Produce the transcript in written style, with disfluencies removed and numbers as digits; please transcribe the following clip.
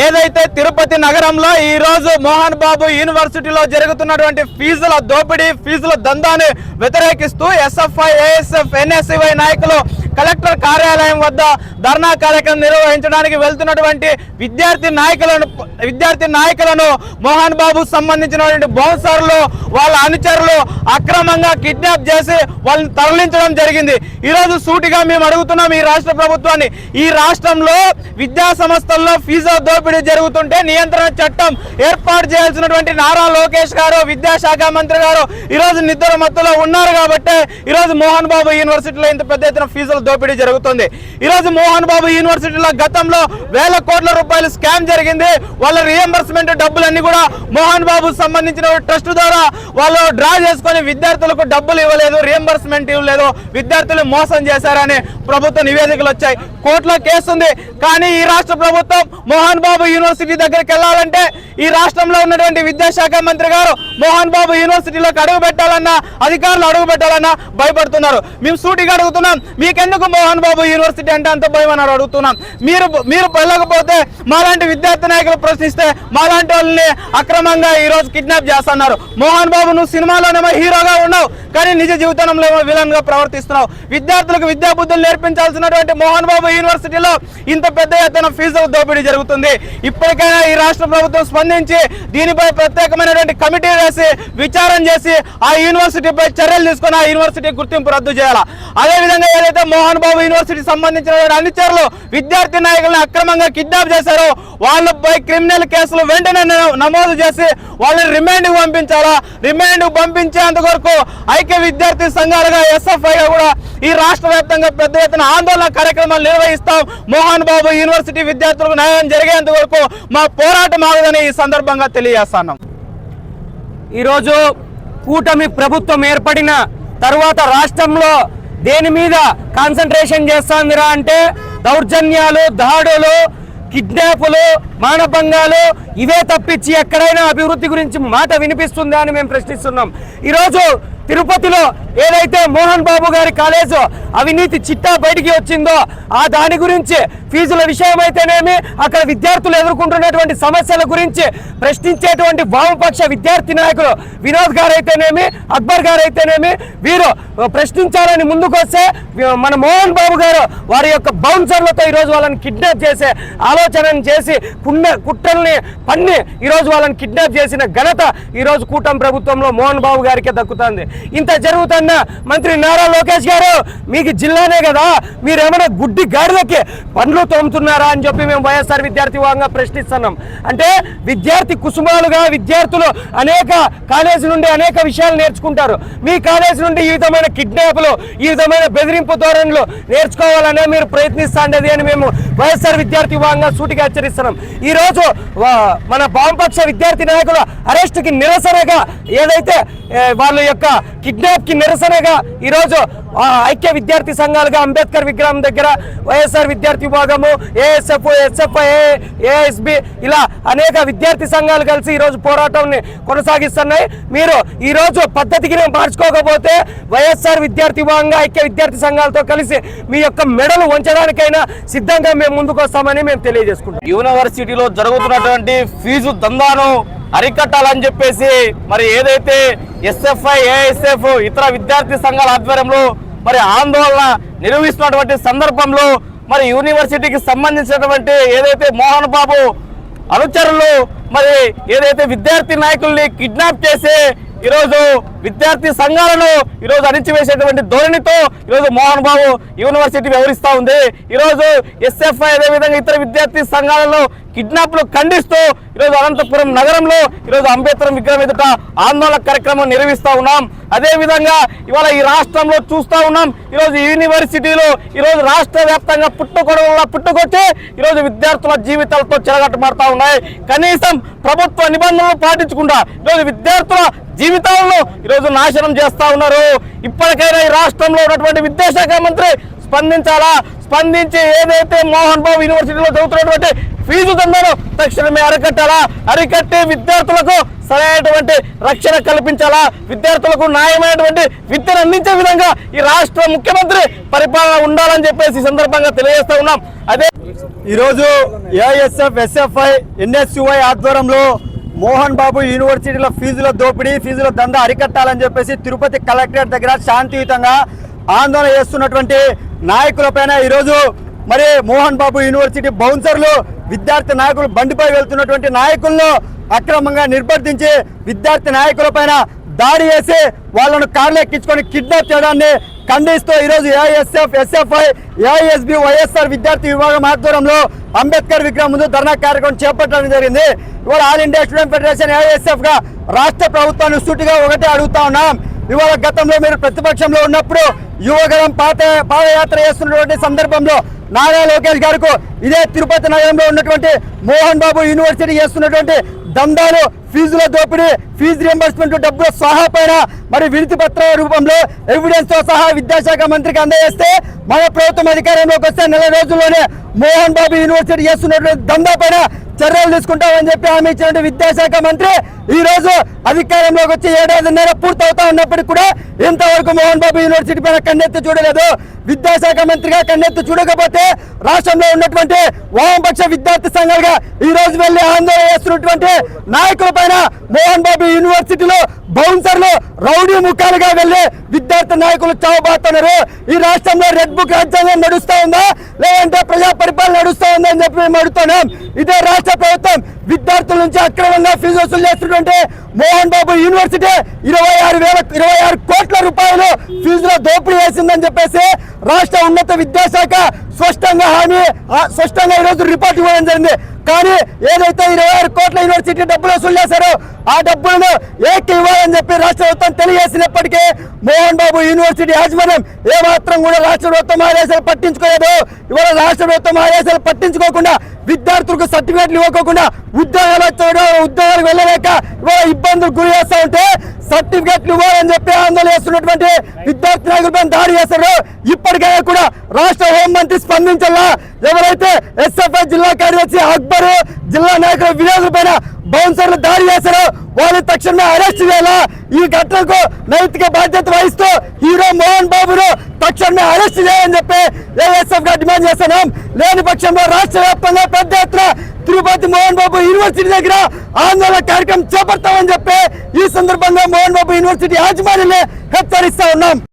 ఏదైతే తిరుపతి నగరంలో ఈ రోజు మోహన్ బాబు యూనివర్సిటీలో జరుగుతున్నటువంటి ఫీజుల దోపిడీ ఫీజుల దందాన్ని వ్యతిరేకిస్తూ ఎస్ఎఫ్ఐ ఏఎస్ఎఫ్ ఎన్ఎస్యుఐ నాయకులు కలెక్టర్ కార్యాలయం వద్ద ధర్నా కార్యక్రమం నిర్వహించడానికి వెళ్తున్నటువంటి విద్యార్థి నాయకులను మోహన్ బాబు సంబంధించినటువంటి బౌన్సర్లు వాళ్ళ అనుచరులు అక్రమంగా కిడ్నాప్ చేసి వాళ్ళని తరలించడం జరిగింది. ఈ రోజు సూటిగా మేము అడుగుతున్నాం ఈ రాష్ట్ర ప్రభుత్వాన్ని, ఈ రాష్ట్రంలో విద్యా సంస్థల్లో ఫీజు దోపిడీ జరుగుతుంటే నియంత్రణ చట్టం ఏర్పాటు చేయాల్సినటువంటి నారా లోకేష్ గారు విద్యాశాఖ మంత్రి గారు ఈ రోజు నిద్ర మత్తులో ఉన్నారు కాబట్టి ఈ రోజు మోహన్ బాబు యూనివర్సిటీలో ఇంత పెద్ద ఎత్తున ఫీజుల దోపిడీ జరుగుతుంది. ఈ రోజు మోహన్ బాబు యూనివర్సిటీలో గతంలో వేల కోట్ల రూపాయలు స్కామ్ జరిగింది. వాళ్ళ రియంబర్స్మెంట్ డబ్బులన్నీ కూడా మోహన్ బాబు సంబంధించిన ట్రస్ట్ ద్వారా వాళ్ళు డ్రా చేసుకొని విద్యార్థులకు డబ్బులు ఇవ్వలేదు, రియంబర్స్మెంట్ ఇవ్వలేదు, విద్యార్థులు మోసం చేశారని ప్రభుత్వ నివేదికలు వచ్చాయి. కోర్టులో కేసు ఉంది. కానీ ఈ రాష్ట్ర ప్రభుత్వం మోహన్ బాబు యూనివర్సిటీ దగ్గరికి వెళ్ళాలంటే ఈ రాష్ట్రంలో ఉన్నటువంటి విద్యాశాఖ మంత్రి గారు మోహన్ బాబు యూనివర్సిటీలోకి అడుగు పెట్టాలన్నా అధికారులు అడుగు పెట్టాలన్నా భయపడుతున్నారు. మేము సూటిగా అడుగుతున్నాం, మీకెందుకు మోహన్ బాబు యూనివర్సిటీ అంటే అంత భయం అని అడుగుతున్నాం. మీరు వెళ్ళకపోతే మాలాంటి విద్యార్థి నాయకులు ప్రశ్నిస్తే మాలాంటి వాళ్ళని అక్రమంగా ఈ రోజు కిడ్నాప్ చేస్తున్నారు. మోహన్ బాబు నువ్వు సినిమాలోనేమో హీరోగా ఉన్నావు, కానీ నిజ జీవితంలో ఏమో విలన్ గా ప్రవర్తిస్తున్నావు. విద్యార్థులకు విద్యాబుద్ధులు నేర్పించాల్సినటువంటి మోహన్ బాబు యూనివర్సిటీలో ఇంత పెద్ద ఎత్తున ఫీజుల దోపిడీ జరుగుతుంది. ఇప్పటికైనా ఈ రాష్ట్ర ప్రభుత్వం స్పందించి దీనిపై ప్రత్యేకమైనటువంటి కమిటీ వేసి విచారణ చేసి ఆ యూనివర్సిటీపై చర్యలు తీసుకుని ఆ యూనివర్సిటీ గుర్తింపు రద్దు చేయాలా. అదేవిధంగా ఏదైతే మోహన్ బాబు యూనివర్సిటీ సంబంధించిన అనుచరులు విద్యార్థి నాయకులను అక్రమంగా కిడ్నాప్ చేశారో వాళ్ళపై క్రిమినల్ కేసులు వెంటనే నమోదు చేసి వాళ్ళని రిమాండ్ పంపించాలా. రిమాండ్ పంపించేందుకు ఐక్య విద్యార్థి సంఘాలుగా ఎస్ఎఫ్ఐగా కూడా ఈ రాష్ట్ర వ్యాప్తంగా పెద్ద ఎత్తున ఆందోళన కార్యక్రమాలు నిర్వహిస్తాం. మోహన్ బాబు యూనివర్సిటీ విద్యార్థులకు న్యాయం జరిగేంత వరకు మా పోరాటం ఆగదని ఈ సందర్భంగా తెలియజేస్తున్నాం. ఈరోజు కూటమి ప్రభుత్వం ఏర్పడిన తర్వాత రాష్ట్రంలో దేని మీద కాన్సన్ట్రేషన్ చేస్తాందిరా అంటే దౌర్జన్యాలు, దాడులు, కిడ్నాపులు, మానభంగాలు ఇవే తప్పించి ఎక్కడైనా అభివృద్ధి గురించి మాట వినిపిస్తుందా అని మేము ప్రశ్నిస్తున్నాం. ఈరోజు తిరుపతిలో ఏదైతే మోహన్ బాబు గారి కాలేజు అవినీతి చిట్టా బయటికి వచ్చిందో ఆ దాని గురించి ఫీజుల విషయం అయితేనేమి అక్కడ విద్యార్థులు ఎదుర్కొంటున్నటువంటి సమస్యల గురించి ప్రశ్నించేటువంటి వామపక్ష విద్యార్థి నాయకులు వినోద్ గారు అయితేనేమి, అక్బర్ గారు అయితేనేమి వీరు ప్రశ్నించాలని ముందుకొస్తే మన మోహన్ బాబు గారు వారి యొక్క బౌన్సర్లతో ఈరోజు వాళ్ళని కిడ్నాప్ చేసే ఆలోచనను చేసి కుట్రల్ని పన్ని ఈరోజు వాళ్ళని కిడ్నాప్ చేసిన ఘనత ఈరోజు కూటమి ప్రభుత్వంలో మోహన్ బాబు గారికే దక్కుతుంది. ఇంత జరుగుతున్న మంత్రి నారా లోకేష్ గారు మీకు జిల్లానే కదా, మీరేమైనా గుడ్డి గాడిదకి పనులు తోముతున్నారా అని చెప్పి మేము వైఎస్ఆర్ విద్యార్థి విభాగంగా ప్రశ్నిస్తున్నాం. అంటే విద్యార్థి కుసుమాలుగా విద్యార్థులు అనేక కాలేజీ నుండి అనేక విషయాలు నేర్చుకుంటారు. మీ కాలేజీ నుండి ఈ విధమైన కిడ్నాప్లు, ఈ విధమైన బెదిరింపు ధోరణులు నేర్చుకోవాలనే మీరు ప్రయత్నిస్తాండేది అని మేము వైఎస్ఆర్ విద్యార్థి విభాగంగా సూటిగా హెచ్చరిస్తున్నాం. ఈ రోజు మన వామపక్ష విద్యార్థి నాయకుల అరెస్టుకి నిరసనగా ఏదైతే వాళ్ళ యొక్క కిడ్నాప్ కి నిరసనగా ఈరోజు ఐక్య విద్యార్థి సంఘాలుగా అంబేద్కర్ విగ్రహం దగ్గర వైఎస్ఆర్ విద్యార్థి విభాగము, ఏఎస్ఎఫ్, ఎస్ఎఫ్ఐ, ఏఎస్బి ఇలా అనేక విద్యార్థి సంఘాలు కలిసి ఈరోజు పోరాటాన్ని కొనసాగిస్తున్నాయి. మీరు ఈరోజు పద్ధతికి మార్చుకోకపోతే వైఎస్ఆర్ విద్యార్థి విభాగంగా ఐక్య విద్యార్థి సంఘాలతో కలిసి మీ యొక్క మెడలు వంచడానికైనా సిద్ధంగా మేము ముందుకు వస్తామని మేము తెలియజేసుకుంటాం. యూనివర్సిటీలో జరుగుతున్నటువంటి ఫీజు దందాను అరికట్టాలని చెప్పేసి మరి ఏదైతే ఎస్ఎఫ్ఐ, ఏఎస్ఎఫ్ ఇతర విద్యార్థి సంఘాల ఆధ్వర్యంలో మరి ఆందోళన నిర్వహిస్తున్నటువంటి సందర్భంలో మరి యూనివర్సిటీకి సంబంధించినటువంటి ఏదైతే మోహన్ బాబు అనుచరులు మరి ఏదైతే విద్యార్థి నాయకుల్ని కిడ్నాప్ చేసి ఈరోజు విద్యార్థి సంఘాలను ఈరోజు అణిచివేసేటువంటి ధోరణితో ఈరోజు మోహన్ బాబు యూనివర్సిటీ వ్యవహరిస్తూ ఉంది. ఈరోజు ఎస్ఎఫ్ఐ అదేవిధంగా ఇతర విద్యార్థి సంఘాలలో కిడ్నాప్లు ఖండిస్తూ ఈరోజు అనంతపురం నగరంలో ఈరోజు అంబేద్కర్ విగ్రహం ఎదుట ఆందోళన కార్యక్రమం నిర్వహిస్తూ ఉన్నాం. అదేవిధంగా ఇవాళ ఈ రాష్ట్రంలో చూస్తూ ఉన్నాం. ఈరోజు యూనివర్సిటీలో ఈరోజు రాష్ట్ర వ్యాప్తంగా పుట్టుకొచ్చి ఈరోజు విద్యార్థుల జీవితాలతో చెలగట్టమాడుతూ ఉన్నాయి. కనీసం ప్రభుత్వ నిబంధనలు పాటించకుండా ఈరోజు విద్యార్థుల జీవితాలను ఈరోజు నాశనం చేస్తూ ఉన్నారు. ఇప్పటికైనా ఈ రాష్ట్రంలో ఉన్నటువంటి విద్యాశాఖ మంత్రి స్పందించాలా, స్పందించి ఏదైతే మోహన్ బాబు యూనివర్సిటీలో జరుగుతున్నటువంటి ఫీజు దందాను తక్షణమే అరికట్టాలా, అరికట్టి విద్యార్థులకు సరైనటువంటి రక్షణ కల్పించాలా, విద్యార్థులకు న్యాయమైనటువంటి విద్యను అందించే విధంగా ఈ రాష్ట్ర ముఖ్యమంత్రి పరిపాలన ఉండాలని చెప్పేసి ఈ సందర్భంగా తెలియజేస్తా ఉన్నాం. అదే ఈరోజు ఏఐఎస్ఎఫ్, ఎస్ఎఫ్ఐ, ఎన్ఎస్యుఐ ఆధ్వర్యంలో మోహన్ బాబు యూనివర్సిటీల ఫీజుల దోపిడీ, ఫీజుల దందా అరికట్టాలని చెప్పేసి తిరుపతి కలెక్టరేట్ దగ్గర శాంతియుతంగా ఆందోళన చేస్తున్నటువంటి నాయకులపైన ఈరోజు మరి మోహన్ బాబు యూనివర్సిటీ బౌన్సర్లు, విద్యార్థి నాయకులు బండిపై వెళ్తున్నటువంటి నాయకులను అక్రమంగా నిర్బంధించి విద్యార్థి నాయకులపైన దాడి చేసి వాళ్ళను కార్లు ఎక్కించుకొని కిడ్నాప్ చేయడాన్ని ఖండిస్తూ ఈరోజు ఏఐఎస్ఎఫ్, ఎస్ఎఫ్ఐ, ఏఐఎస్బి, వైఎస్ఆర్ విద్యార్థి విభాగం ఆధ్వర్యంలో అంబేద్కర్ విగ్రహం ముందు ధర్నా కార్యక్రమం చేపట్టడం జరిగింది. ఇవాళ all India student federation AISF గా రాష్ట్ర ప్రభుత్వాన్ని సూటిగా ఒకటే అడుగుతా ఉన్నాం. ఇవాళ గతంలో మీరు ప్రతిపక్షంలో ఉన్నప్పుడు యువగలం పాదయాత్ర చేస్తున్నటువంటి సందర్భంలో నారా లోకేష్ గారికి ఇదే తిరుపతి నగరంలో ఉన్నటువంటి మోహన్ బాబు యూనివర్సిటీ చేస్తున్నటువంటి దందాలు, ఫీజుల దోపిడీ, ఫీజు రియంబర్స్మెంట్ డబ్బుల సహా పైన మరి వినతి పత్రాల రూపంలో ఎవిడెన్స్ తో సహా విద్యాశాఖ మంత్రికి అందజేస్తే మన ప్రభుత్వం అధికారంలోకి వస్తే నెల రోజుల్లోనే మోహన్ బాబు యూనివర్సిటీ చేస్తున్నటువంటి దందా పైన చర్యలు తీసుకుంటామని చెప్పి హామీ ఇచ్చినటువంటి విద్యాశాఖ మంత్రి ఈ రోజు అధికారంలోకి వచ్చి 7 ఏళ్ల పూర్తవుతా ఉన్నప్పటికీ కూడా ఇంతవరకు మోహన్ బాబు యూనివర్సిటీ పైన కన్నెత్తి చూడలేదు. విద్యాశాఖ మంత్రిగా కన్నెత్తి చూడకపోతే రాష్ట్రంలో ఉన్నటువంటి వామపక్ష విద్యార్థి సంఘాలుగా ఈ రోజు వెళ్లి ఆందోళన చేస్తున్నటువంటి నాయకుల పైన మోహన్ బాబు యూనివర్సిటీలో బౌన్సర్లు, రౌడీ ముఖాలుగా వెళ్లి విద్యార్థి నాయకులు చావబాతున్నారు. ఈ రాష్ట్రంలో రెడ్ బుక్ రాజ్యాంగం నడుస్తా ఉందా, లేదంటే ప్రజా పరిపాలన నడుస్తా ఉందా అని చెప్పి మేము అడుగుతున్నాం. ఇదే రాష్ట్ర ప్రభుత్వం విద్యార్థుల నుంచి అక్రమంగా ఫీజు వసూలు చేస్తున్నటువంటి మోహన్ బాబు యూనివర్సిటీ 26 కోట్ల రూపాయలు ఫీజులో దోపిడీ చేసిందని చెప్పేసి రాష్ట్ర ఉన్నత విద్యాశాఖ స్పష్టంగా ఈరోజు రిపోర్ట్ ఇవ్వడం జరిగింది. కానీ ఏదైతే 26 కోట్ల యూనివర్సిటీ డబ్బులు వసూలు చేశారో ఆ డబ్బులను ఏకి ఇవ్వాలని చెప్పి రాష్ట్ర ప్రభుత్వం తెలియజేసినప్పటికీ మోహన్ బాబు యూనివర్సిటీ యాజమాన్యం ఏమాత్రం కూడా రాష్ట్ర ప్రభుత్వం ఆదేశాలు పట్టించుకోలేదు. ఇవాళ రాష్ట్ర ప్రభుత్వం ఆదేశాలు పట్టించుకోకుండా విద్యార్థులకు సర్టిఫికేట్లు ఇవ్వకుండా ఉద్యోగాలకు వెళ్ళలేక ఇవాళ ఇబ్బందులు గురి చేస్తా ఉంటే సర్టిఫికేట్లు ఇవ్వాలని చెప్పి ఆందోళన చేస్తున్నటువంటి విద్యార్థి నాయకులపై దాడి చేస్తారు. ఇప్పటికైనా కూడా రాష్ట్ర హోంమంత్రి స్పందించాలా. ఎవరైతే ఎస్ఎఫ్ఐ జిల్లా కార్యదర్శి అక్బర్, జిల్లా నాయకుల వినోదుల పైన బౌన్సర్లు దాడి చేశారు, వాళ్ళు తక్షణమే అరెస్ట్ చేయాలా. ఈ ఘటనకు నైతిక బాధ్యత వహిస్తూ హీరో మోహన్ బాబును తక్షణమే అరెస్ట్ చేయాలని చెప్పి ఏఎస్ఎఫ్ గా డిమాండ్ చేస్తున్నాం. లేని పక్షంలో రాష్ట్ర వ్యాప్తంగా పెద్ద ఎత్తున తిరుపతి మోహన్ బాబు యూనివర్సిటీ దగ్గర ఆందోళన కార్యక్రమం చేపడతామని చెప్పి ఈ సందర్భంగా మోహన్ బాబు యూనివర్సిటీ యాజమాన్యాన్ని హెచ్చరిస్తా ఉన్నాం.